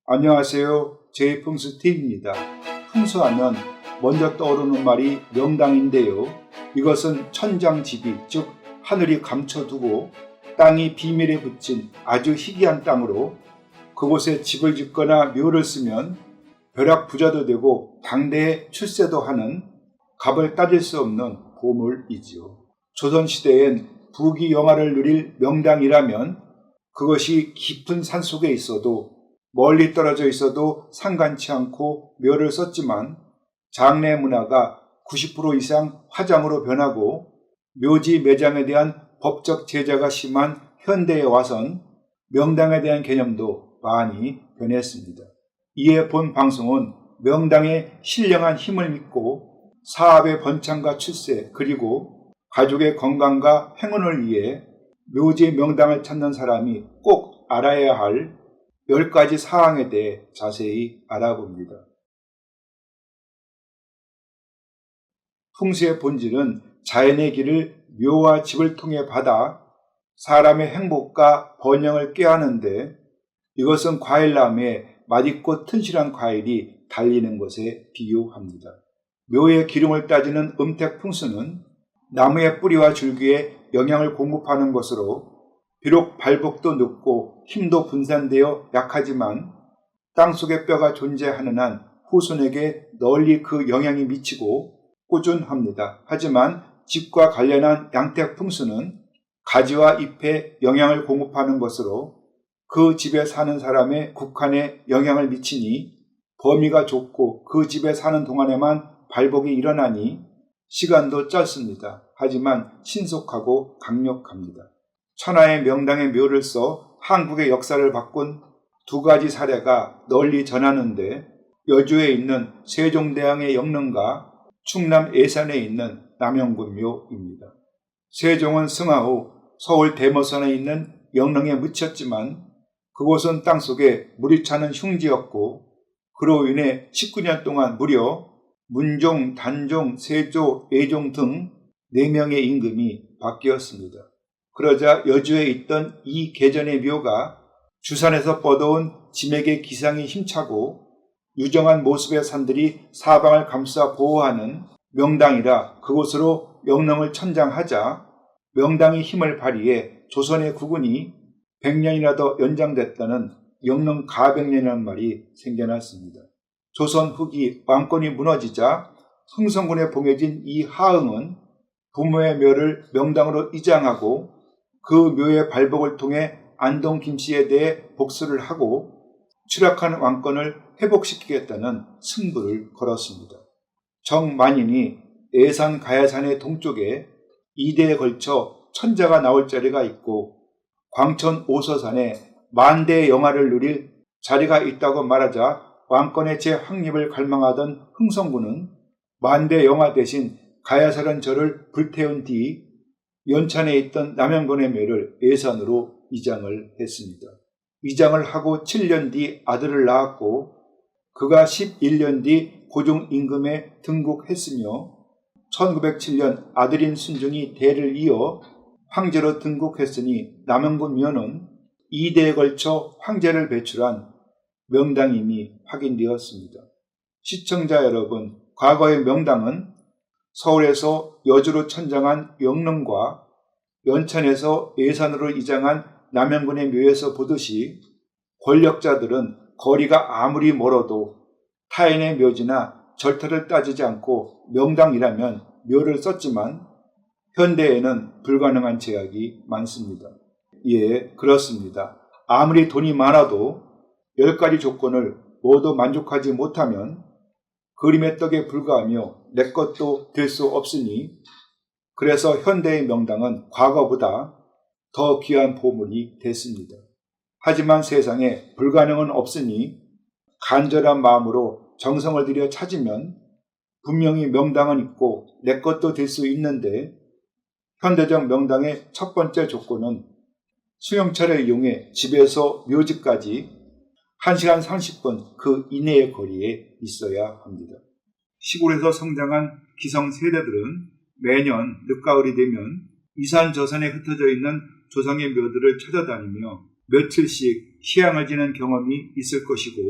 안녕하세요. 제이풍수TV입니다. 풍수하면 먼저 떠오르는 말이 명당인데요. 이것은 천장지비, 즉 하늘이 감춰두고 땅이 비밀에 붙인 아주 희귀한 땅으로 그곳에 집을 짓거나 묘를 쓰면 벼락부자도 되고 당대에 출세도 하는 값을 따질 수 없는 보물이지요. 조선시대엔 부귀영화를 누릴 명당이라면 그것이 깊은 산속에 있어도 멀리 떨어져 있어도 상관치 않고 묘를 썼지만 장래 문화가 90% 이상 화장으로 변하고 묘지 매장에 대한 법적 제재가 심한 현대에 와선 명당에 대한 개념도 많이 변했습니다. 이에 본 방송은 명당의 신령한 힘을 믿고 사업의 번창과 출세 그리고 가족의 건강과 행운을 위해 묘지 명당을 찾는 사람이 꼭 알아야 할 10가지 사항에 대해 자세히 알아봅니다. 풍수의 본질은 자연의 길을 묘와 집을 통해 받아 사람의 행복과 번영을 꾀하는데 이것은 과일나무에 맛있고 튼실한 과일이 달리는 것에 비유합니다. 묘의 기름을 따지는 음택풍수는 나무의 뿌리와 줄기에 영양을 공급하는 것으로 비록 발복도 늦고 힘도 분산되어 약하지만 땅속에 뼈가 존재하는 한 후손에게 널리 그 영향이 미치고 꾸준합니다. 하지만 집과 관련한 양택풍수는 가지와 잎에 영향을 공급하는 것으로 그 집에 사는 사람의 국한에 영향을 미치니 범위가 좁고 그 집에 사는 동안에만 발복이 일어나니 시간도 짧습니다. 하지만 신속하고 강력합니다. 천하의 명당의 묘를 써 한국의 역사를 바꾼 2가지 사례가 널리 전하는데 여주에 있는 세종대왕의 영릉과 충남 예산에 있는 남영군묘입니다. 세종은 승하 후 서울 대모산에 있는 영릉에 묻혔지만 그곳은 땅속에 물이 차는 흉지였고 그로 인해 19년 동안 무려 문종, 단종, 세조, 예종 등 4명의 임금이 바뀌었습니다. 그러자 여주에 있던 이 계전의 묘가 주산에서 뻗어온 짐에게 기상이 힘차고 유정한 모습의 산들이 사방을 감싸 보호하는 명당이라 그곳으로 영릉을 천장하자 명당이 힘을 발휘해 조선의 국운이 100년이나 더 연장됐다는 영릉 가백년이라는 말이 생겨났습니다. 조선 후기 왕권이 무너지자 흥성군에 봉해진 이 하응은 부모의 묘를 명당으로 이장하고 그 묘의 발복을 통해 안동 김씨에 대해 복수를 하고 추락한 왕권을 회복시키겠다는 승부를 걸었습니다. 정만인이 예산 가야산의 동쪽에 2대에 걸쳐 천자가 나올 자리가 있고 광천 오서산에 만대의 영화를 누릴 자리가 있다고 말하자 왕권의 재확립을 갈망하던 흥성군은 만대 영화 대신 가야사른 절을 불태운 뒤 연천에 있던 남영군의 묘를 예산으로 이장을 했습니다. 이장을 하고 7년 뒤 아들을 낳았고 그가 11년 뒤 고종 임금에 등극했으며 1907년 아들인 순종이 대를 이어 황제로 등극했으니 남영군 묘는 2대에 걸쳐 황제를 배출한 명당임이 확인되었습니다. 시청자 여러분, 과거의 명당은 서울에서 여주로 천장한 영릉과 연천에서 예산으로 이장한 남영군의 묘에서 보듯이 권력자들은 거리가 아무리 멀어도 타인의 묘지나 절터를 따지지 않고 명당이라면 묘를 썼지만 현대에는 불가능한 제약이 많습니다. 예, 그렇습니다. 아무리 돈이 많아도 10가지 조건을 모두 만족하지 못하면 그림의 떡에 불과하며 내 것도 될 수 없으니 그래서 현대의 명당은 과거보다 더 귀한 보물이 됐습니다. 하지만 세상에 불가능은 없으니 간절한 마음으로 정성을 들여 찾으면 분명히 명당은 있고 내 것도 될 수 있는데 현대적 명당의 첫 번째 조건은 승용차를 이용해 집에서 묘지까지 1시간 30분 그 이내의 거리에 있어야 합니다. 시골에서 성장한 기성 세대들은 매년 늦가을이 되면 이산저산에 흩어져 있는 조상의 묘들을 찾아다니며 며칠씩 희양을 지는 경험이 있을 것이고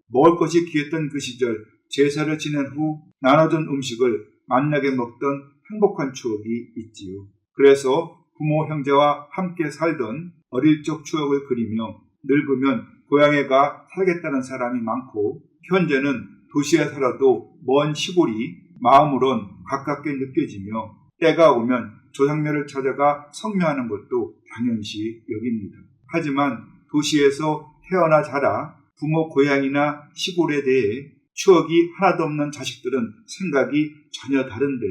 먹을 것이 귀했던 그 시절 제사를 지낸 후 나눠준 음식을 만나게 먹던 행복한 추억이 있지요. 그래서 부모 형제와 함께 살던 어릴 적 추억을 그리며 늙으면 고향에 가 살겠다는 사람이 많고 현재는 도시에 살아도 먼 시골이 마음으론 가깝게 느껴지며 때가 오면 조상묘를 찾아가 성묘하는 것도 당연시 여깁니다. 하지만 도시에서 태어나 자라 부모 고향이나 시골에 대해 추억이 하나도 없는 자식들은 생각이 전혀 다른데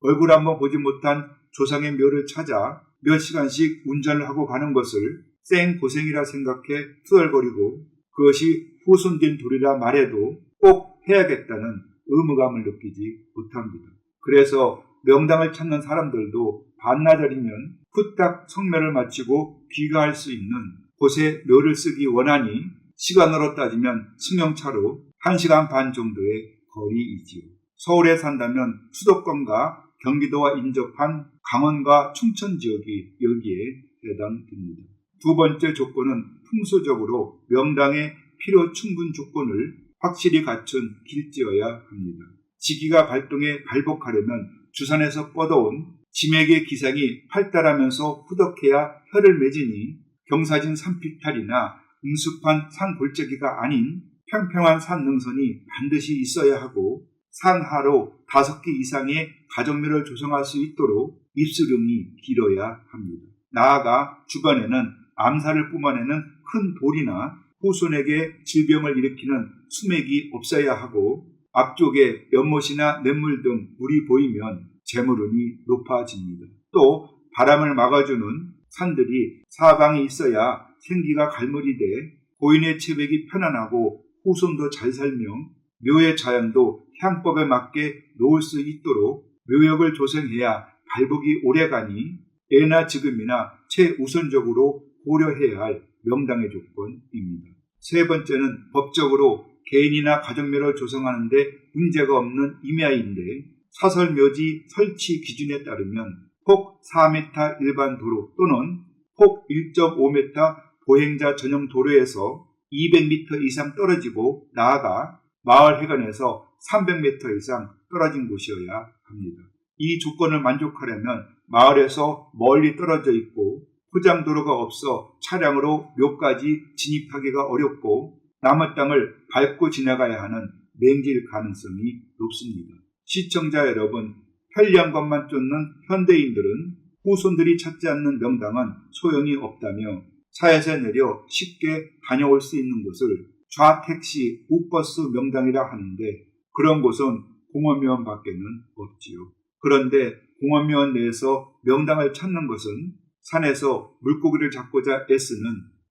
얼굴 한번 보지 못한 조상의 묘를 찾아 몇 시간씩 운전을 하고 가는 것을 생고생이라 생각해 투덜거리고 그것이 후손된 도리라 말해도 꼭 해야겠다는 의무감을 느끼지 못합니다. 그래서 명당을 찾는 사람들도 반나절이면 후딱 성묘를 마치고 귀가할 수 있는 곳에 묘를 쓰기 원하니 시간으로 따지면 승용차로 1시간 반 정도의 거리이지요. 서울에 산다면 수도권과 경기도와 인접한 강원과 충청 지역이 여기에 해당됩니다. 두 번째 조건은 풍수적으로 명당의 필요 충분 조건을 확실히 갖춘 길지어야 합니다. 지기가 발동에 발복하려면 주산에서 뻗어온 지맥의 기상이 활달하면서 후덕해야 혀를 맺으니 경사진 산피탈이나 음습한 산 골짜기가 아닌 평평한 산 능선이 반드시 있어야 하고 산하로 5개 이상의 가정묘를 조성할 수 있도록 입수령이 길어야 합니다. 나아가 주변에는 암사를 뿜어내는 큰 돌이나 후손에게 질병을 일으키는 수맥이 없어야 하고 앞쪽에 연못이나 냇물 등 물이 보이면 재물운이 높아집니다. 또 바람을 막아주는 산들이 사방에 있어야 생기가 갈무리 돼 고인의 체백이 편안하고 후손도 잘 살며 묘의 자연도 향법에 맞게 놓을 수 있도록 묘역을 조성해야 발복이 오래가니 예나 지금이나 최우선적으로 고려해야 할 명당의 조건입니다. 세 번째는 법적으로 개인이나 가정묘를 조성하는 데 문제가 없는 임야인데 사설묘지 설치 기준에 따르면 폭 4m 일반 도로 또는 폭 1.5m 보행자 전용 도로에서 200m 이상 떨어지고 나아가 마을 해관에서 300m 이상 떨어진 곳이어야 합니다. 이 조건을 만족하려면 마을에서 멀리 떨어져 있고 포장도로가 없어 차량으로 묘까지 진입하기가 어렵고 남의 땅을 밟고 지나가야 하는 맹질 가능성이 높습니다. 시청자 여러분, 편리한 것만 쫓는 현대인들은 후손들이 찾지 않는 명당은 소용이 없다며 차에서 내려 쉽게 다녀올 수 있는 곳을 좌택시 우버스 명당이라 하는데 그런 곳은 공원묘원 밖에는 없지요. 그런데 공원묘원 내에서 명당을 찾는 것은 산에서 물고기를 잡고자 애쓰는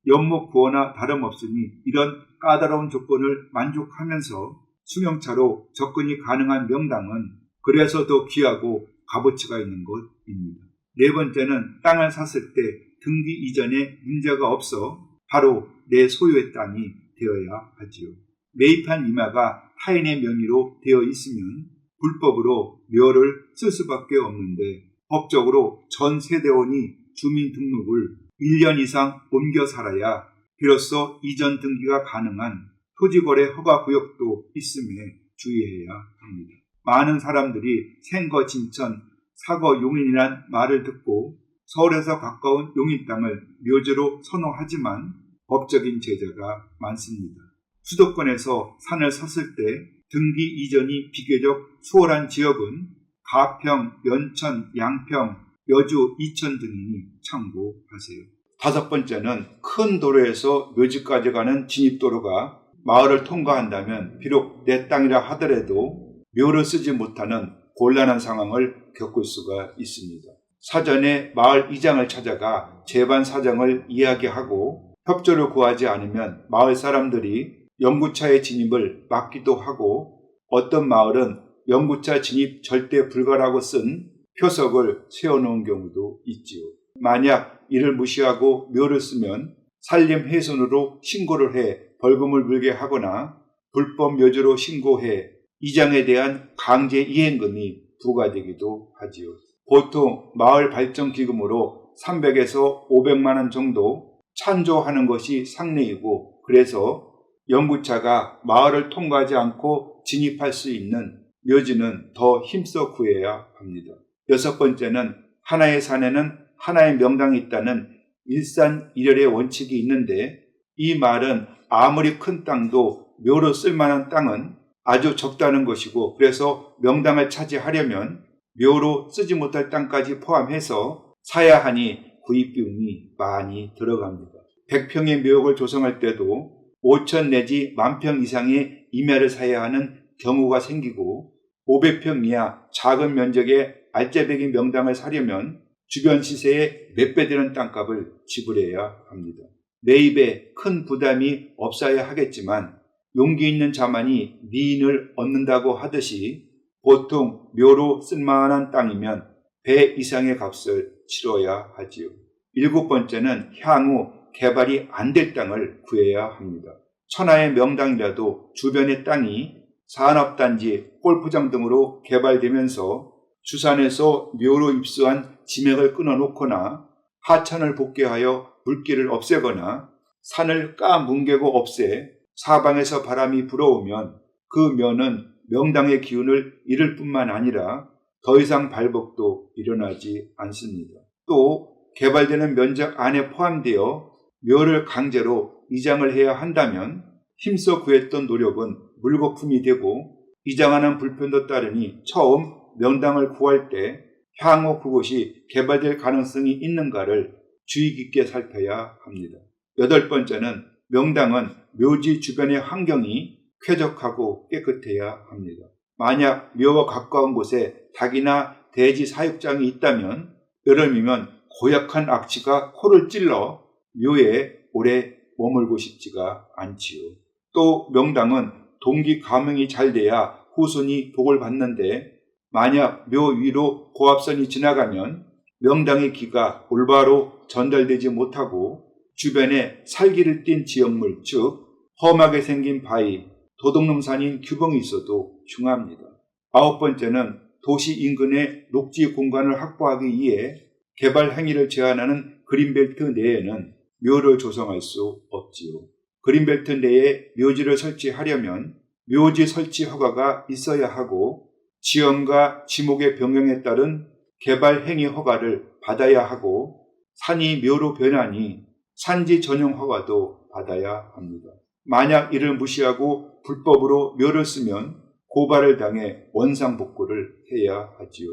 연못 구어나 다름없으니 이런 까다로운 조건을 만족하면서 승용차로 접근이 가능한 명당은 그래서 더 귀하고 값어치가 있는 것입니다. 네 번째는 땅을 샀을 때 등기 이전에 문제가 없어 바로 내 소유의 땅이 되어야 하지요. 매입한 임야가 타인의 명의로 되어 있으면 불법으로 묘를 쓸 수밖에 없는데 법적으로 전 세대원이 주민등록을 1년 이상 옮겨 살아야 비로소 이전 등기가 가능한 토지거래 허가구역도 있음에 주의해야 합니다. 많은 사람들이 생거 진천, 사거 용인이란 말을 듣고 서울에서 가까운 용인 땅을 묘지로 선호하지만 법적인 제재가 많습니다. 수도권에서 산을 샀을 때 등기 이전이 비교적 수월한 지역은 가평, 연천, 양평, 여주, 이천 등이니 참고하세요. 다섯 번째는 큰 도로에서 묘지까지 가는 진입도로가 마을을 통과한다면 비록 내 땅이라 하더라도 묘를 쓰지 못하는 곤란한 상황을 겪을 수가 있습니다. 사전에 마을 이장을 찾아가 재반 사정을 이야기하고 협조를 구하지 않으면 마을 사람들이 영구차의 진입을 막기도 하고 어떤 마을은 영구차 진입 절대 불가라고 쓴 표석을 세워놓은 경우도 있지요. 만약 이를 무시하고 묘를 쓰면 산림훼손으로 신고를 해 벌금을 물게 하거나 불법 묘지로 신고해 이장에 대한 강제 이행금이 부과되기도 하지요. 보통 마을 발전 기금으로 300에서 500만 원 정도 찬조하는 것이 상례이고, 그래서 연구차가 마을을 통과하지 않고 진입할 수 있는 묘지는 더 힘써 구해야 합니다. 6번째는 하나의 산에는 하나의 명당이 있다는 일산일열의 원칙이 있는데, 이 말은 아무리 큰 땅도 묘로 쓸만한 땅은 아주 적다는 것이고, 그래서 명당을 차지하려면 묘로 쓰지 못할 땅까지 포함해서 사야 하니 구입비용이 많이 들어갑니다. 100평의 묘역을 조성할 때도 5천 내지 10,000평 이상의 임야를 사야 하는 경우가 생기고, 500평 이하 작은 면적의 알짜배기 명당을 사려면 주변 시세의 몇 배 되는 땅값을 지불해야 합니다. 매입에 큰 부담이 없어야 하겠지만 용기 있는 자만이 미인을 얻는다고 하듯이 보통 묘로 쓸만한 땅이면 배 이상의 값을 치러야 하지요. 7번째는 향후 개발이 안 될 땅을 구해야 합니다. 천하의 명당이라도 주변의 땅이 산업단지, 골프장 등으로 개발되면서 주산에서 묘로 입수한 지맥을 끊어놓거나 하천을 복개하여 물길을 없애거나 산을 까뭉개고 없애 사방에서 바람이 불어오면 그 묘는 명당의 기운을 잃을 뿐만 아니라 더 이상 발복도 일어나지 않습니다. 또 개발되는 면적 안에 포함되어 묘를 강제로 이장을 해야 한다면 힘써 구했던 노력은 물거품이 되고, 이장하는 불편도 따르니 처음 명당을 구할 때 향후 그곳이 개발될 가능성이 있는가를 주의 깊게 살펴야 합니다. 8번째는 명당은 묘지 주변의 환경이 쾌적하고 깨끗해야 합니다. 만약 묘와 가까운 곳에 닭이나 돼지 사육장이 있다면 여름이면 고약한 악취가 코를 찔러 묘에 오래 머물고 싶지가 않지요. 또 명당은 동기 감응이 잘 돼야 후손이 복을 받는데, 만약 묘 위로 고압선이 지나가면 명당의 기가 올바로 전달되지 못하고 주변에 살기를 띤 지역물, 즉 험하게 생긴 바위, 도둑놈산인 규봉이 있어도 흉합니다. 9번째는 도시 인근의 녹지 공간을 확보하기 위해 개발 행위를 제한하는 그린벨트 내에는 묘를 조성할 수 없지요. 그린벨트 내에 묘지를 설치하려면 묘지 설치 허가가 있어야 하고, 지형과 지목의 변경에 따른 개발 행위 허가를 받아야 하고, 산이 묘로 변하니 산지 전용 허가도 받아야 합니다. 만약 이를 무시하고 불법으로 묘를 쓰면 고발을 당해 원상복구를 해야 하지요.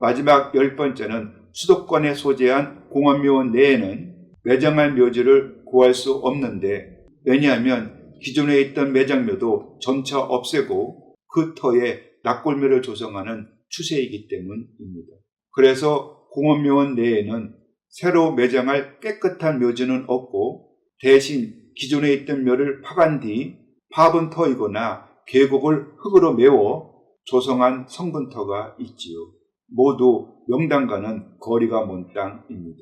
마지막 10번째는 수도권에 소재한 공원묘원 내에는 매장할 묘지를 구할 수 없는데, 왜냐하면 기존에 있던 매장묘도 점차 없애고 그 터에 납골묘를 조성하는 추세이기 때문입니다. 그래서 공원묘원 내에는 새로 매장할 깨끗한 묘지는 없고, 대신 기존에 있던 묘를 파간 뒤 파분 터이거나 계곡을 흙으로 메워 조성한 성분터가 있지요. 모두 명당과는 거리가 먼 땅입니다.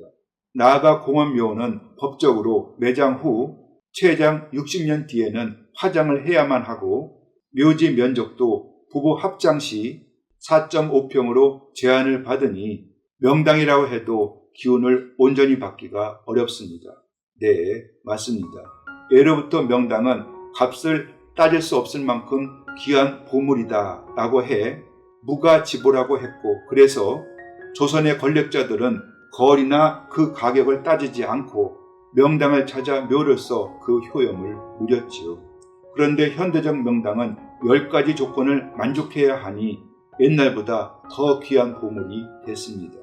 나아가 공원묘는 법적으로 매장 후 최장 60년 뒤에는 화장을 해야만 하고, 묘지 면적도 부부 합장 시 4.5평으로 제한을 받으니 명당이라고 해도 기운을 온전히 받기가 어렵습니다. 네, 맞습니다. 예로부터 명당은 값을 따질 수 없을 만큼 귀한 보물이다 라고 해 무가지보라고 했고, 그래서 조선의 권력자들은 거리나 그 가격을 따지지 않고 명당을 찾아 묘를 써 그 효용을 누렸지요. 그런데 현대적 명당은 10가지 조건을 만족해야 하니 옛날보다 더 귀한 보물이 됐습니다.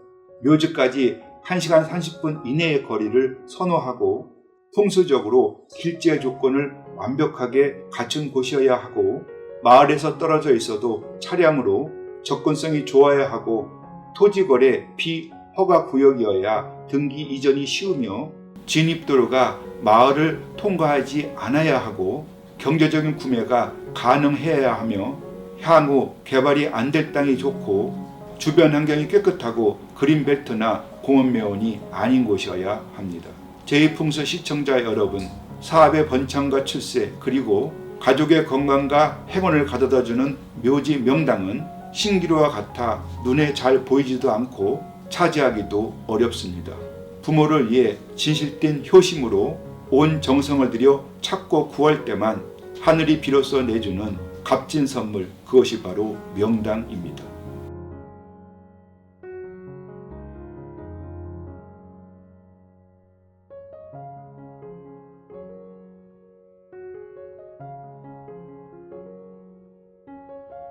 묘지까지 1시간 30분 이내의 거리를 선호하고, 풍수적으로 길지의 조건을 완벽하게 갖춘 곳이어야 하고, 마을에서 떨어져 있어도 차량으로 접근성이 좋아야 하고, 토지거래 비허가 구역이어야 등기 이전이 쉬우며, 진입도로가 마을을 통과하지 않아야 하고, 경제적인 구매가 가능해야 하며, 향후 개발이 안 될 땅이 좋고 주변 환경이 깨끗하고 그린벨트나 공원묘원이 아닌 곳이어야 합니다. 제2풍수 시청자 여러분, 사업의 번창과 출세 그리고 가족의 건강과 행운을 가져다주는 묘지 명당은 신기루와 같아 눈에 잘 보이지도 않고 차지하기도 어렵습니다. 부모를 위해 진실된 효심으로 온 정성을 들여 찾고 구할 때만 하늘이 비로소 내주는 값진 선물, 그것이 바로 명당입니다.